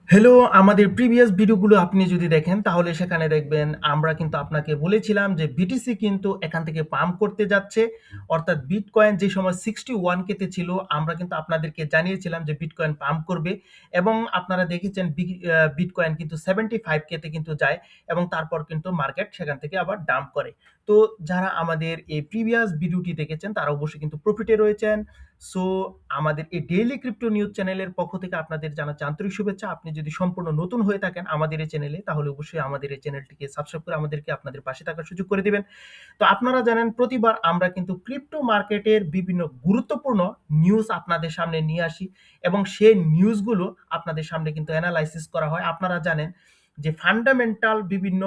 Hello, আমাদের previous ভিডিওগুলো আপনি যদি দেখেন তাহলে সেখানে দেখবেন আমরা কিন্তু আপনাকে বলেছিলাম যে বিটিসি কিন্তু এখান থেকে পাম্প করতে যাচ্ছে। অর্থাৎ বিটকয়েন যে সময় 61K তে ছিল আমরা কিন্তু আপনাদেরকে জানিয়েছিলাম যে বিটকয়েন পাম্প করবে এবং আপনারা দেখেছেন বিটকয়েন কিন্তু 75K তে কিন্তু যায় এবং তারপর কিন্তু মার্কেট সেখান থেকে আবার ডাম্প করে। তো যারা আমাদের এই প্রিভিয়াস ভিডিওটি দেখেছেন তারা অবশ্যই কিন্তু প্রফিটে রয়েছেন। সো আমাদের এই ডেইলি ক্রিপ্টো নিউজ চ্যানেলের পক্ষ থেকে আপনাদের জানাচ্ছি আন্তরিক শুভেচ্ছা। আপনি যদি সম্পূর্ণ নতুন হয়ে থাকেন আমাদের এই চ্যানেলে তাহলে অবশ্যই আমাদের এই চ্যানেলটিকে সাবস্ক্রাইব করে আমাদেরকে আপনাদের পাশে থাকার সুযোগ করে দিবেন। তো আপনারা জানেন প্রতিবার আমরা কিন্তু ক্রিপ্টো মার্কেটের বিভিন্ন গুরুত্বপূর্ণ নিউজ আপনাদের সামনে নিয়ে আসি এবং সেই নিউজগুলো আপনাদের সামনে কিন্তু অ্যানালাইসিস করা হয়। আপনারা জানেন যে ফান্ডামেন্টাল বিভিন্ন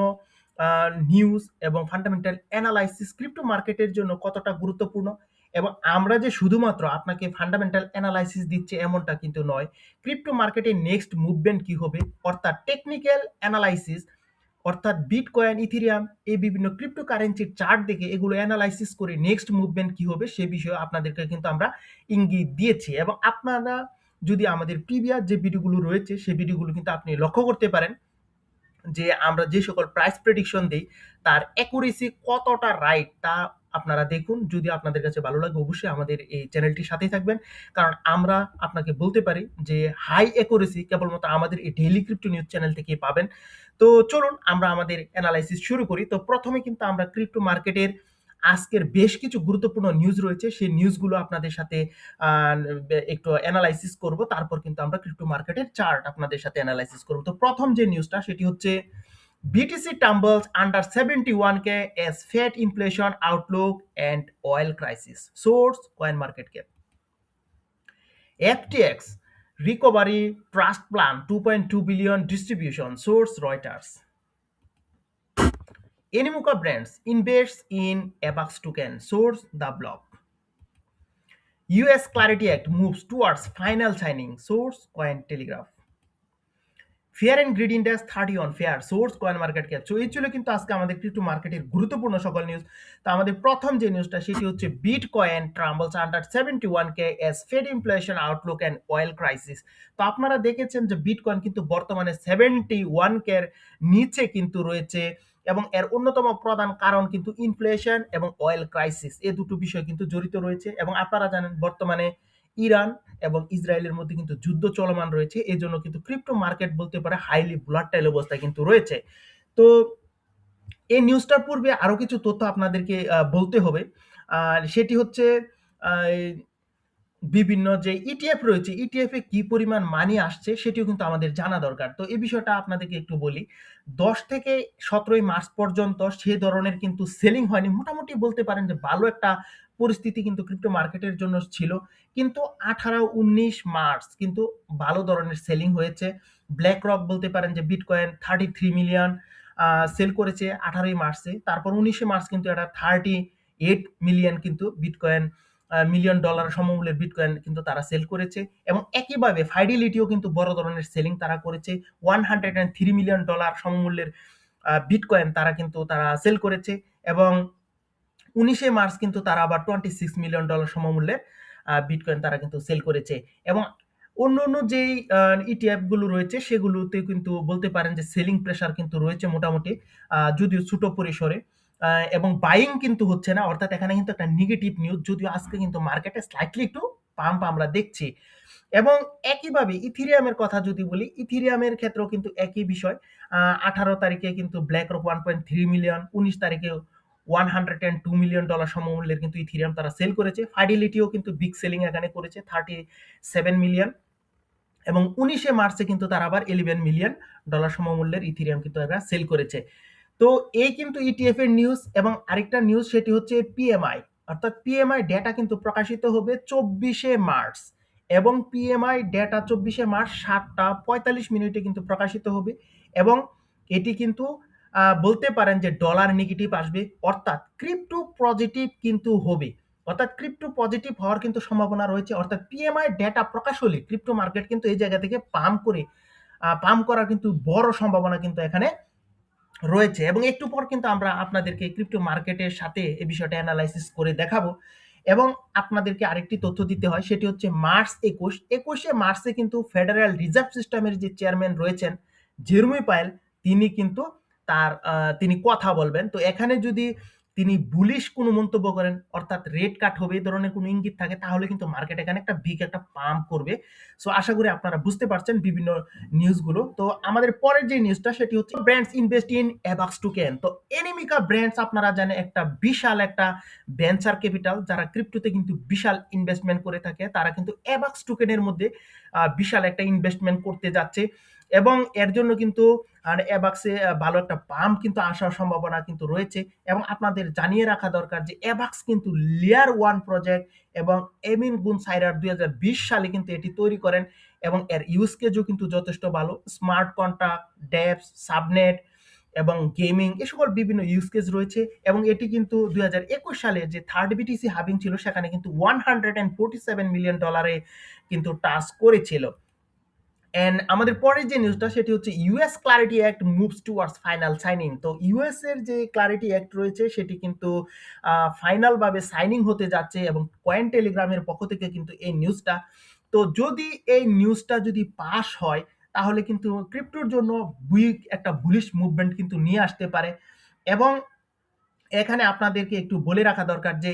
নিউজ এবং ফান্ডামেন্টাল অ্যানালাইসিস ক্রিপ্টো মার্কেটের জন্য কতটা গুরুত্বপূর্ণ এবং আমরা যে শুধুমাত্র আপনাকে ফান্ডামেন্টাল অ্যানালাইসিস দিচ্ছি এমনটা কিন্তু নয়। ক্রিপ্টো মার্কেটের নেক্সট মুভমেন্ট কি হবে অর্থাৎ টেকনিক্যাল অ্যানালাইসিস অর্থাৎ বিটকয়েন, ইথেরিয়াম এই বিভিন্ন ক্রিপ্টোকারেন্সির চার্ট দেখে এগুলো অ্যানালাইসিস করে নেক্সট মুভমেন্ট কি হবে সে বিষয়ে আপনাদেরকে কিন্তু আমরা ইঙ্গিত দিয়েছি এবং আপনারা যদি আমাদের প্রিভিয়াস যে ভিডিওগুলো রয়েছে সেই ভিডিওগুলো কিন্তু আপনি লক্ষ্য করতে পারেন যে আমরা যে সকল প্রাইস প্রেডিকশন দেই তার অ্যাকুরেসি কতটা রাইট তা আপনারা দেখুন। যদি আপনাদের কাছে ভালো লাগে অবশ্যই আমাদের এই চ্যানেলটির সাথেই থাকবেন, কারণ আমরা আপনাকে বলতে পারি যে হাই অ্যাকুরেসি কেবলমাত্র আমাদের এই ডেইলি ক্রিপ্টো নিউজ চ্যানেল থেকেই পাবেন। তো চলুন আমরা আমাদের অ্যানালাইসিস শুরু করি। তো প্রথমে কিন্তু আমরা ক্রিপ্টো মার্কেটের আজকের বেশ কিছু গুরুত্বপূর্ণ নিউজ রয়েছে সেই নিউজগুলো আপনাদের সাথে একটু অ্যানালাইসিস করব, তারপর কিন্তু আমরা ক্রিপ্টো মার্কেটের চার্ট আপনাদের সাথে অ্যানালাইসিস করব। তো প্রথম যে নিউজটা সেটি হচ্ছে BTC tumbles under 71K as Fed inflation outlook and oil crisis. Source CoinMarketCap. FTX recovery trust plan 2.2 billion distribution. Source Reuters. Animuka Brands invests in ABAX token. Source The Block. US Clarity Act moves towards final signing. Source Cointelegraph. Fair and greed index 31 fair. Source coin market cap. So এই ছিল কিন্তু আজকে আমাদের crypto মার্কেটের গুরুত্বপূর্ণ সকল news. তো আমাদের প্রথম যে নিউজটা সেটি হচ্ছে bitcoin tumbles under 71K as Fed inflation outlook and oil crisis. তো আপনারা দেখেছেন যে বিটকয়েন কিন্তু বর্তমানে 71K এর নিচে কিন্তু রয়েছে এবং এর অন্যতম প্রধান কারণ কিন্তু ইনফ্লেশন এবং অয়েল ক্রাইসিস এই দুটো বিষয় কিন্তু জড়িত রয়েছে এবং আপনারা জানেন বর্তমানে ইরান এবং ইসরায়েলের মধ্যে কিন্তু যুদ্ধ চলমান রয়েছে। এজন্য কিন্তু ক্রিপ্টো মার্কেট বলতে পারে হাইলি ভোলাটাইল অবস্থায় কিন্তু রয়েছে। তো এই নিউজটার পূর্বে আরো কিছু তথ্য আপনাদেরকে বলতে হবে। সেটি হচ্ছে বিভিন্ন যে ইটিএফ রয়েছে, ইটিএফ এ কি পরিমাণ মানি আসছে সেটিও কিন্তু আমাদের জানা দরকার। তো এই বিষয়টা আপনাদেরকে একটু বলি। ১০ থেকে ১৭ই মার্চ পর্যন্ত সে ধরনের কিন্তু সেলিং হয়নি। মোটামুটি বলতে পারেন যে ভালো একটা পরিস্থিতি কিন্তু ক্রিপ্টো মার্কেটের জন্য ছিল। কিন্তু ১৮-১৯ মার্চ কিন্তু ভালো ধরনের সেলিং হয়েছে। BlackRock বলতে পারেন যে বিটকয়েন 33 মিলিয়ন সেল করেছে ১৮ই মার্চে। তারপর ১৯শে মার্চ কিন্তু এটা 38 মিলিয়ন কিন্তু বিটকয়েন মিলিয়ন ডলার সমমূল্যের বিটকয়েন কিন্তু তারা সেল করেছে এবং একইভাবে ফাইডিলিটিও কিন্তু বড় ধরনের সেলিং তারা করেছে। 103 মিলিয়ন ডলার সমমূল্যের বিটকয়েন তারা সেল করেছে এবং ১৯শে মার্চ কিন্তু তারা আবার 26 মিলিয়ন ডলার সমমূল্যের বিটকয়েন তারা কিন্তু সেল করেছে এবং অন্য যেই ইটিএফ গুলো রয়েছে সেগুলোতে কিন্তু বলতে পারেন যে সেলিং প্রেসার কিন্তু রয়েছে মোটামুটি, যদিও ছোট পরিসরে এবং বাইং কিন্তু হচ্ছে না, অর্থাৎ এখানে কিন্তু একটা নেগেটিভ নিউজ, যদিও আজকে কিন্তু মার্কেটে স্লাইটলি একটু পাম্প আমরা দেখছি। এবং একইভাবে ইথেরিয়ামের কথা যদি বলি, ইথেরিয়ামের ক্ষেত্রেও কিন্তু একই বিষয়। 18 তারিখে কিন্তু BlackRock 1.3 মিলিয়ন, 19 তারিখে 102 মিলিয়ন ডলার সমমূল্যের কিন্তু ইথেরিয়াম তারা সেল করেছে। ফাইডিলিটিও কিন্তু বিগ সেলিং এখানে করেছে 37 মিলিয়ন এবং 19শে মার্চে কিন্তু তারা আবার 11 মিলিয়ন ডলার সমমূল্যের ইথেরিয়াম কিন্তু এরা সেল করেছে। তো এই কিন্তু ইটিএফ এর নিউজ এবং আরেকটা নিউজ সেটি হচ্ছে পিএমআই, অর্থাৎ পিএমআই ডেটা কিন্তু প্রকাশিত হবে 24শে মার্চ এবং পিএমআই ডেটা 24শে মার্চ 7:45 কিন্তু প্রকাশিত হবে এবং এটি কিন্তু বলতে পারেন যে ডলার নেগেটিভ আসবে, অর্থাৎ ক্রিপ্টো পজিটিভ কিন্তু হবে, অর্থাৎ ক্রিপ্টো পজিটিভ হওয়ার কিন্তু সম্ভাবনা রয়েছে। অর্থাৎ পিএমআই ডেটা প্রকাশ হলে ক্রিপ্টো মার্কেট কিন্তু এই জায়গা থেকে পাম্প করার কিন্তু বড় সম্ভাবনা কিন্তু এখানে রয়েছে এবং একটু পর কিন্তু আমরা আপনাদেরকে ক্রিপ্টো মার্কেটের সাথে এই বিষয়টা অ্যানালাইসিস করে দেখাবো এবং আপনাদেরকে আরেকটি তথ্য দিতে হয়, সেটি হচ্ছে মার্চ 21 মার্চে কিন্তু ফেডারেল রিজার্ভ সিস্টেমের যে চেয়ারম্যান রয়েছেন জেরমি পায়েল, তিনি কিন্তু তিনি কথা বলবেন। তো এখানে যদি তিনি বুলিশ কোনো মন্তব্য করেন, অর্থাৎ রেট কাট হবে এই ধরনের কোনো ইঙ্গিত থাকে, তাহলে কিন্তু মার্কেট এখানে একটা বিগ একটা পাম্প করবে। সো আশা করি আপনারা বুঝতে পারছেন বিভিন্ন নিউজগুলো। তো আমাদের পরের যে নিউজটা সেটি হচ্ছে ব্র্যান্ডস ইনভেস্ট ইন অ্যাবাক্স টোকেন। তো এনিমিকা ব্র্যান্ডস আপনারা জানেন একটা বিশাল একটা ভেঞ্চার ক্যাপিটাল, যারা ক্রিপ্টোতে কিন্তু বিশাল ইনভেস্টমেন্ট করে থাকে, তারা কিন্তু অ্যাবাক্স টোকেনের মধ্যে বিশাল একটা ইনভেস্টমেন্ট করতে যাচ্ছে এবং এর জন্য কিন্তু আর অ্যাবাক্সে ভালো একটা পাম্প কিন্তু আসার সম্ভাবনা কিন্তু রয়েছে। এবং আপনাদের জানিয়ে রাখা দরকার যে অ্যাবাক্স কিন্তু লেয়ার 1 প্রজেক্ট এবং এমিন গুন সাইরার 2020 সালে কিন্তু এটি তৈরি করেন এবং এর ইউজ কেসও কিন্তু যথেষ্ট ভালো। স্মার্ট কন্ট্রাক্ট, ডেপস, সাবনেট এবং গেমিং এ সকল বিভিন্ন ইউজ কেস রয়েছে এবং এটি কিন্তু 2021 সালে যে থার্ড বিটিসি হাবিং ছিল সেখানে কিন্তু $147 মিলিয়ন কিন্তু টাচ করেছিল। এন্ড আমাদের পরের যে নিউজটা সেটি হচ্ছে US clarity act moves towards final signing. তো ইউএস এর যে ক্লারিটি অ্যাক্ট রয়েছে সেটি কিন্তু ফাইনাল ভাবে সাইনিং হতে যাচ্ছে এবং কয়েন টেলিগ্রামের পক্ষ থেকে কিন্তু এই নিউজটা। তো যদি এই নিউজটা যদি পাস হয় তাহলে কিন্তু ক্রিপ্টোর জন্য একটা বুলিশ মুভমেন্ট কিন্তু নিয়ে আসতে পারে। এবং এখানে আপনাদেরকে একটু বলে রাখা দরকার যে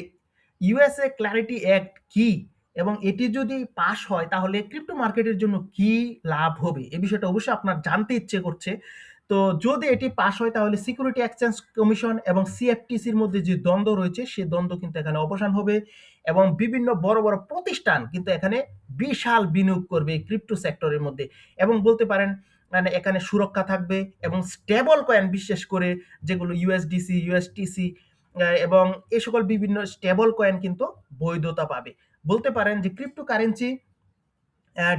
ইউএসএ ক্ল্যারিটি অ্যাক্ট কি এবং এটি যদি পাস হয় তাহলে ক্রিপ্টো মার্কেটের জন্য কি লাভ হবে, এই বিষয়টা অবশ্যই আপনার জানতে ইচ্ছে করছে। তো যদি এটি পাস হয় তাহলে সিকিউরিটি এক্সচেঞ্জ কমিশন এবং সিএফটিসির মধ্যে যে দ্বন্দ্ব রয়েছে সেই দ্বন্দ্ব কিন্তু এখানে অবসান হবে এবং বিভিন্ন বড় বড় প্রতিষ্ঠান কিন্তু এখানে বিশাল বিনিয়োগ করবে ক্রিপ্টো সেক্টরের মধ্যে। এবং বলতে পারেন মানে এখানে সুরক্ষা থাকবে এবং স্টেবল কয়েন, বিশেষ করে যেগুলো ইউএসডিসি, ইউএসটিসি এবং এ সকল বিভিন্ন স্টেবল কয়েন কিন্তু বৈধতা পাবে। বলতে পারেন যে ক্রিপ্টোকারেন্সি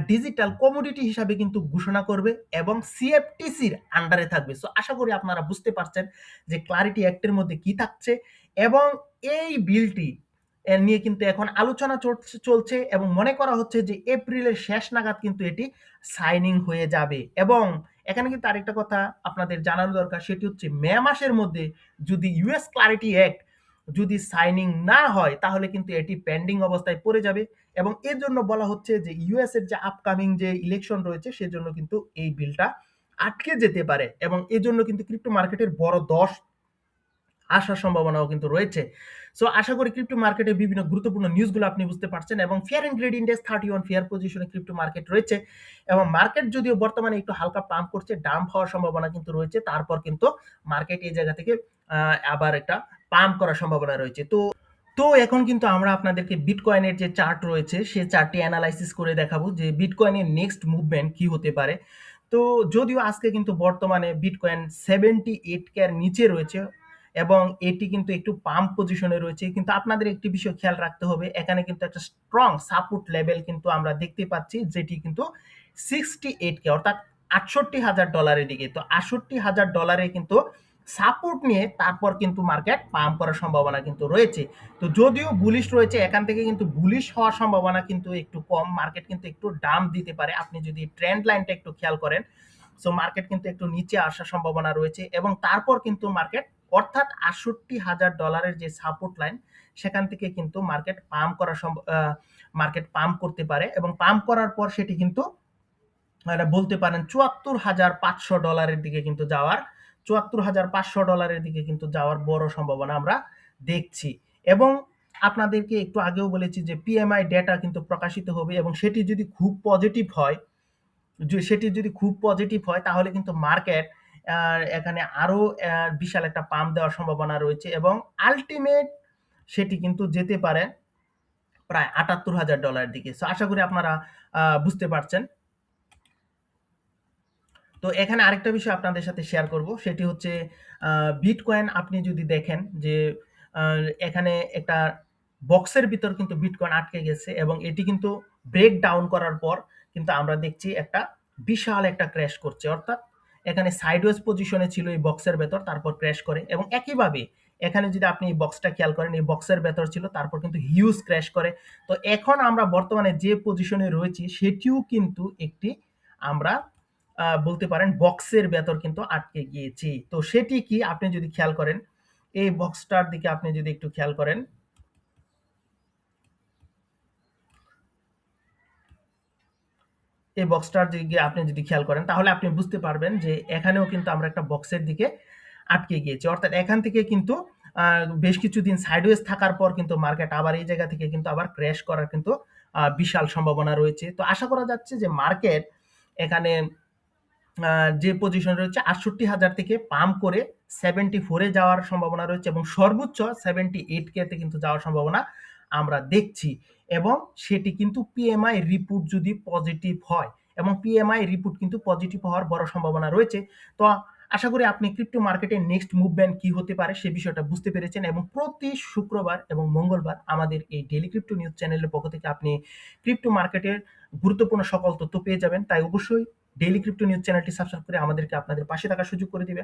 ডিজিটাল কমোডিটি হিসাবে কিন্তু ঘোষণা করবে এবং সিএফটিসির আন্ডারে থাকবে। সো আশা করি আপনারা বুঝতে পারছেন যে ক্লারিটি অ্যাক্টের মধ্যে কি থাকছে এবং এই বিলটি নিয়ে কিন্তু এখন আলোচনা চলছে এবং মনে করা হচ্ছে যে এপ্রিলের শেষ নাগাদ কিন্তু এটি সাইনিং হয়ে যাবে। এবং এখানে কিন্তু আরেকটা কথা আপনাদের জানানো দরকার, সেটি হচ্ছে মে মাসের মধ্যে যদি ইউএস ক্লারিটি অ্যাক্ট যদি সাইনিং না হয় তাহলে কিন্তু এটি পেন্ডিং অবস্থায় পড়ে যাবে এবং এর জন্য বলা হচ্ছে যে ইউএস এর যে আপকামিং যে ইলেকশন রয়েছে সেজন্য কিন্তু এই বিলটা আটকে যেতে পারে এবং এজন্য কিন্তু ক্রিপ্টো মার্কেটের বড় দশ আসার সম্ভাবনাও কিন্তু রয়েছে। সো আশা করি ক্রিপ্টো মার্কেটের বিভিন্ন গুরুত্বপূর্ণ নিউজগুলো আপনি বুঝতে পারছেন এবং fear and greed index 31 fear পজিশনে ক্রিপ্টো মার্কেট রয়েছে এবং মার্কেট যদিও বর্তমানে একটু হালকা পাম্প করছে, ডাম্প হওয়ার সম্ভাবনা কিন্তু রয়েছে, তারপর কিন্তু মার্কেট এই জায়গা থেকে আবার একটা পাম্প করার সম্ভাবনা রয়েছে। তো তো এখন কিন্তু আমরা আপনাদেরকে বিটকয়েনের যে চার্ট রয়েছে সেই চার্টটি অ্যানালাইসিস করে দেখাবো যে বিটকয়েনের নেক্সট মুভমেন্ট কি হতে পারে। তো যদিও আজকে কিন্তু বর্তমানে বিটকয়েন 78K এর নিচে রয়েছে এবং এটি কিন্তু একটু পাম্প পজিশনে রয়েছে, কিন্তু আপনাদের একটি বিষয় খেয়াল রাখতে হবে, এখানে কিন্তু একটা স্ট্রং সাপোর্ট লেভেল কিন্তু আমরা দেখতে পাচ্ছি যেটি কিন্তু 68K অর্থাৎ $68,000 দিকে। তো $68,000 কিন্তু সাপোর্ট নিয়ে তারপর কিন্তু মার্কেট পাম্প করার সম্ভাবনা কিন্তু রয়েছে। তো যদিও বুলিশ রয়েছে, এখান থেকে কিন্তু বুলিশ হওয়ার সম্ভাবনা কিন্তু একটু কম, মার্কেট কিন্তু একটু ডাম্প দিতে পারে আপনি যদি ট্রেন্ড লাইনটা একটু খেয়াল করেন। সো মার্কেট কিন্তু একটু নিচে আসার সম্ভাবনা রয়েছে এবং তারপর কিন্তু মার্কেট অর্থাৎ $68,000 যে সাপোর্ট লাইন সেখান থেকে কিন্তু মার্কেট পাম্প করতে পারে এবং পাম্প করার পর সেটি কিন্তু বলতে পারেন $74,500 দিকে কিন্তু যাওয়ার $74,500 দিকে কিন্তু যাওয়ার বড় সম্ভাবনা আমরা দেখছি। এবং আপনাদেরকে একটু আগেও বলেছি যে পিএমআই ডেটা কিন্তু প্রকাশিত হবে এবং সেটি যদি খুব পজিটিভ হয়, তাহলে কিন্তু মার্কেট এখানে আরো বিশাল একটা পাম্প দেওয়ার সম্ভাবনা রয়েছে এবং আলটিমেট সেটি কিন্তু যেতে পারে প্রায় $78,000 দিকে। সো আশা করি আপনারা বুঝতে পারছেন। তো এখানে আরেকটা বিষয় আপনাদের সাথে শেয়ার করব, সেটি হচ্ছে বিটকয়েন আপনি যদি দেখেন যে এখানে একটা বক্সের ভিতর কিন্তু বিটকয়েন আটকে গেছে এবং এটি কিন্তু ব্রেক ডাউন করার পর কিন্তু আমরা দেখছি একটা বিশাল একটা ক্র্যাশ করছে, অর্থাৎ এখানে সাইডওয়েজ পজিশনে ছিল এই বক্সের ভেতর, তারপর ক্র্যাশ করে এবং একইভাবে এখানে যদি আপনি এই বক্সটা খেয়াল করেন এই বক্সের ভেতর ছিল, তারপর কিন্তু হিউজ ক্র্যাশ করে। তো এখন আমরা বর্তমানে যে পজিশনে রয়েছি সেটিও কিন্তু একটি আমরা বলতে পারেন বক্সের ভেতর কিন্তু আটকে গিয়েছি। তো সেটি কি আপনি যদি খেয়াল করেন, এই বক্সটার দিকে আপনি যদি একটু খেয়াল করেন, এই বক্সটার দিকে আপনি যদি খেয়াল করেন তাহলে আপনি বুঝতে পারবেন যে এখানেও কিন্তু আমরা একটা বক্সের দিকে আটকে গিয়েছি। অর্থাৎ এখান থেকে কিন্তু বেশ কিছুদিন সাইডওয়েজ থাকার পর কিন্তু মার্কেট আবার এই জায়গা থেকে কিন্তু আবার ক্র্যাশ করার কিন্তু বিশাল সম্ভাবনা রয়েছে। তো আশা করা যাচ্ছে যে মার্কেট এখানে যে পজিশন রয়েছে ৬৮,০০০ থেকে পাম্প করে ৭৪ এ যাওয়ার সম্ভাবনা রয়েছে এবং সর্বোচ্চ ৭৮ কে তে কিন্তু যাওয়ার সম্ভাবনা আমরা দেখছি এবং সেটি কিন্তু পিএমআই রিপোর্ট যদি পজিটিভ হয় এবং পিএমআই রিপোর্ট কিন্তু পজিটিভ হওয়ার বড় সম্ভাবনা রয়েছে। তো আশা করি আপনি ক্রিপ্টো মার্কেটের নেক্সট মুভমেন্ট কি হতে পারে সে বিষয়টা বুঝতে পেরেছেন এবং প্রতি শুক্রবার এবং মঙ্গলবার আমাদের এই ডেইলি ক্রিপ্টো নিউজ চ্যানেলের পক্ষ থেকে আপনি ক্রিপ্টো মার্কেটের গুরুত্বপূর্ণ সকল তথ্য পেয়ে যাবেন। তাই অবশ্যই ডেইলি ক্রিপ্টো নিউজ চ্যানেলটি সাবস্ক্রাইব করে আমাদেরকে আপনাদের পাশে থাকার সুযোগ করে দিবেন।